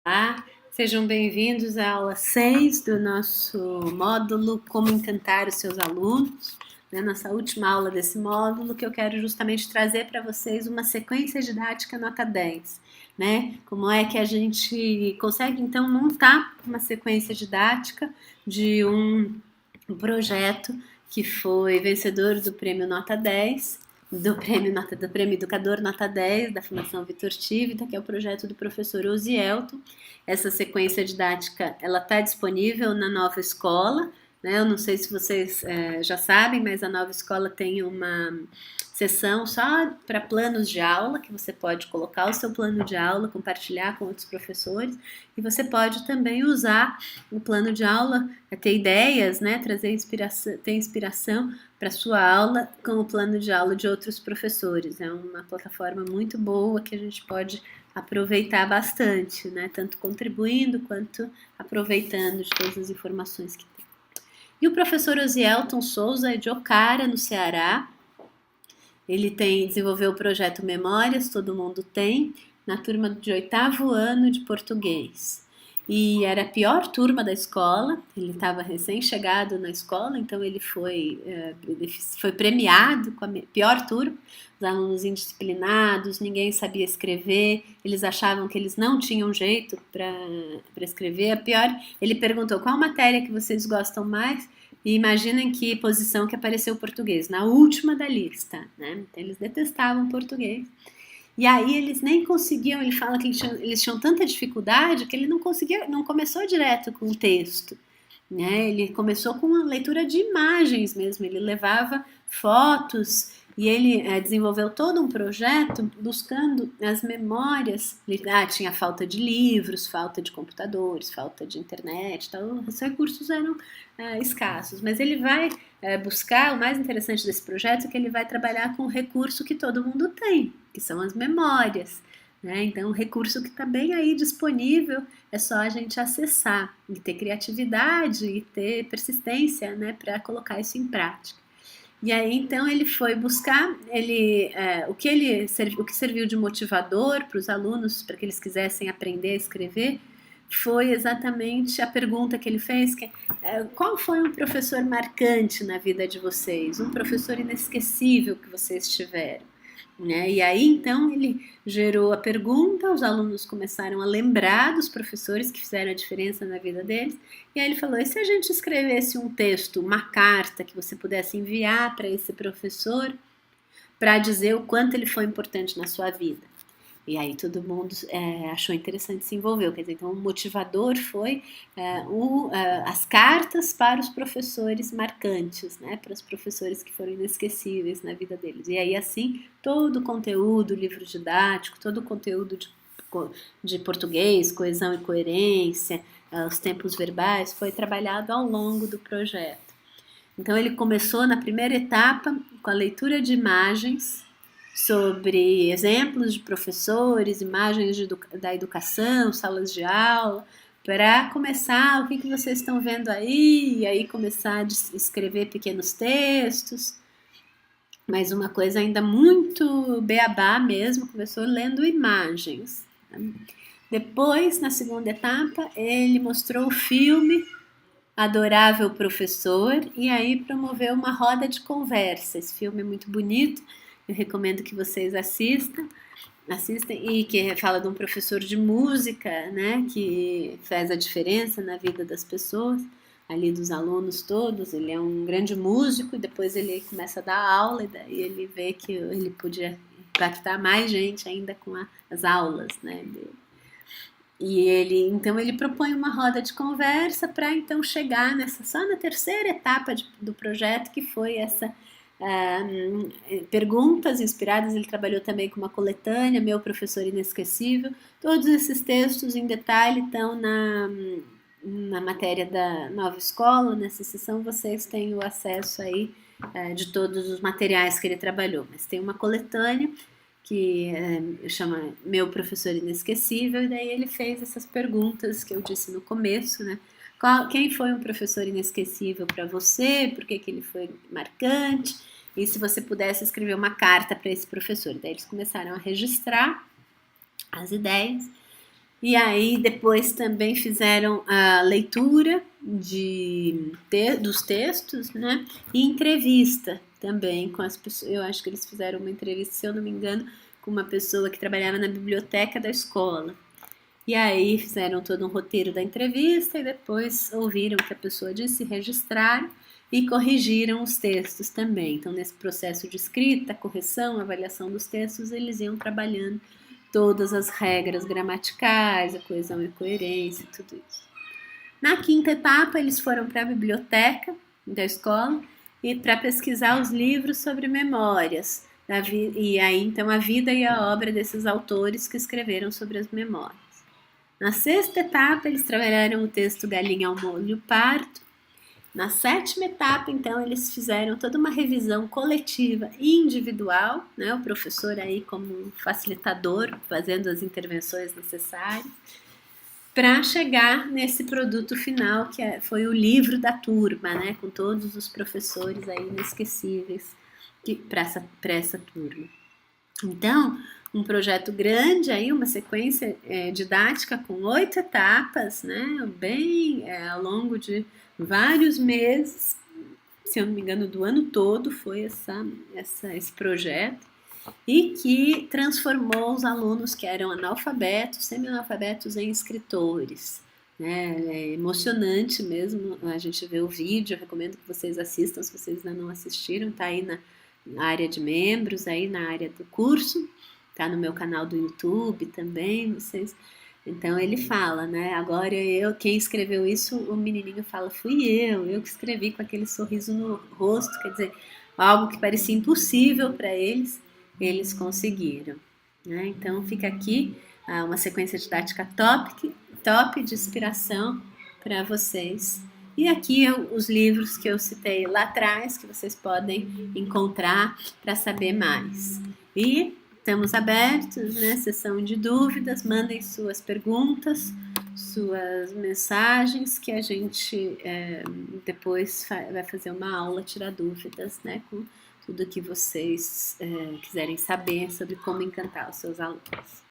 Olá, sejam bem-vindos à aula 6 do nosso módulo Como Encantar os Seus Alunos. Nossa última aula desse módulo, que eu quero justamente trazer para vocês uma sequência didática nota 10. Como é que a gente consegue, então, montar uma sequência didática de um projeto que foi vencedor do prêmio Nota 10, do prêmio Educador Nota 10 da Fundação Vitor Tivita, que é o projeto do professor Osielton. Essa sequência didática ela está disponível na nova escola, né? Eu não sei se vocês já sabem, mas a nova escola tem uma sessão só para planos de aula, que você pode colocar o seu plano de aula, compartilhar com outros professores, e você pode também usar o plano de aula, ter ideias, né? Trazer inspiração, ter inspiração para sua aula com o plano de aula de outros professores. É uma plataforma muito boa que a gente pode aproveitar bastante, né? Tanto contribuindo quanto aproveitando de todas as informações que tem. E o professor Osielton Souza é de Ocara, no Ceará. Ele desenvolveu o projeto Memórias, todo mundo tem, na turma de 8º ano de português. E era a pior turma da escola, ele estava recém-chegado na escola, então ele foi premiado com a pior turma, os alunos indisciplinados, ninguém sabia escrever, eles achavam que eles não tinham jeito para escrever. Ele perguntou qual matéria que vocês gostam mais, e imaginem que posição que apareceu o português, na última da lista, né? Então, eles detestavam português. E aí eles nem conseguiam, ele fala que eles tinham tanta dificuldade que ele não começou direto com o texto, né? Ele começou com uma leitura de imagens mesmo, ele levava fotos e ele desenvolveu todo um projeto buscando as memórias. Tinha falta de livros, falta de computadores, falta de internet, então os recursos eram escassos, mas ele vai buscar, o mais interessante desse projeto é que ele vai trabalhar com o recurso que todo mundo tem, que são as memórias. Então, um recurso que está bem aí disponível, é só a gente acessar e ter criatividade e ter persistência, né, para colocar isso em prática. E aí, então, ele foi buscar, o que serviu de motivador para os alunos, para que eles quisessem aprender a escrever, foi exatamente a pergunta que ele fez, que qual foi um professor marcante na vida de vocês? Um professor inesquecível que vocês tiveram? E aí, então, ele gerou a pergunta, os alunos começaram a lembrar dos professores que fizeram a diferença na vida deles, e aí ele falou, e se a gente escrevesse um texto, uma carta que você pudesse enviar para esse professor para dizer o quanto ele foi importante na sua vida? E aí todo mundo achou interessante, se envolveu. Quer dizer, então o motivador foi as cartas para os professores marcantes, né? Para os professores que foram inesquecíveis na vida deles. E aí assim, todo o conteúdo, livro didático, todo o conteúdo de português, coesão e coerência, os tempos verbais, foi trabalhado ao longo do projeto. Então ele começou na primeira etapa com a leitura de imagens, sobre exemplos de professores, imagens da educação, salas de aula, para começar, o que vocês estão vendo aí, e aí começar a escrever pequenos textos. Mas uma coisa ainda muito beabá mesmo, começou lendo imagens. Depois, na segunda etapa, ele mostrou o filme Adorável Professor, e aí promoveu uma roda de conversa. Esse filme é muito bonito, eu recomendo que vocês assistam, e que fala de um professor de música, né, que faz a diferença na vida das pessoas, ali dos alunos todos. Ele é um grande músico e depois ele começa a dar aula, e daí ele vê que ele podia impactar mais gente ainda com as aulas, né, dele. E então ele propõe uma roda de conversa para então chegar só na terceira etapa do projeto, que foi essa perguntas inspiradas. Ele trabalhou também com uma coletânea, Meu Professor Inesquecível. Todos esses textos em detalhe estão na matéria da nova escola. Nessa sessão vocês têm o acesso aí de todos os materiais que ele trabalhou, mas tem uma coletânea que chama Meu Professor Inesquecível, e daí ele fez essas perguntas que eu disse no começo, né? Quem foi um professor inesquecível para você? Por que ele foi marcante? E se você pudesse escrever uma carta para esse professor? Daí eles começaram a registrar as ideias, E aí depois também fizeram a leitura dos textos, né? E entrevista também com as pessoas. Eu acho que eles fizeram uma entrevista, se eu não me engano, com uma pessoa que trabalhava na biblioteca da escola. E aí fizeram todo um roteiro da entrevista e depois ouviram o que a pessoa disse, registraram e corrigiram os textos também. Então, nesse processo de escrita, correção, avaliação dos textos, eles iam trabalhando todas as regras gramaticais, a coesão e coerência, tudo isso. Na quinta etapa, eles foram para a biblioteca da escola e para pesquisar os livros sobre memórias. E aí, então, a vida e a obra desses autores que escreveram sobre as memórias. Na sexta etapa, eles trabalharam o texto Galinha ao Molho Pardo. Na sétima etapa, então, eles fizeram toda uma revisão coletiva e individual, né? O professor aí como facilitador, fazendo as intervenções necessárias, para chegar nesse produto final, que foi o livro da turma, né? Com todos os professores aí inesquecíveis para essa turma. Então, um projeto grande aí, uma sequência didática com 8 etapas, né? Bem ao longo de vários meses, se eu não me engano, do ano todo foi esse projeto, e que transformou os alunos que eram analfabetos, semi-analfabetos, em escritores. Né? É emocionante mesmo a gente ver o vídeo, eu recomendo que vocês assistam, se vocês ainda não assistiram, tá aí na área de membros, aí na área do curso, tá no meu canal do YouTube também, vocês. Então ele fala, né? Agora quem escreveu isso, o menininho fala, fui eu que escrevi com aquele sorriso no rosto, quer dizer, algo que parecia impossível para eles conseguiram. Né? Então fica aqui uma sequência didática top de inspiração para vocês. E aqui os livros que eu citei lá atrás, que vocês podem encontrar para saber mais. E estamos abertos, né? Sessão de dúvidas, mandem suas perguntas, suas mensagens, que a gente depois vai fazer uma aula, tirar dúvidas, né? Com tudo que vocês quiserem saber sobre como encantar os seus alunos.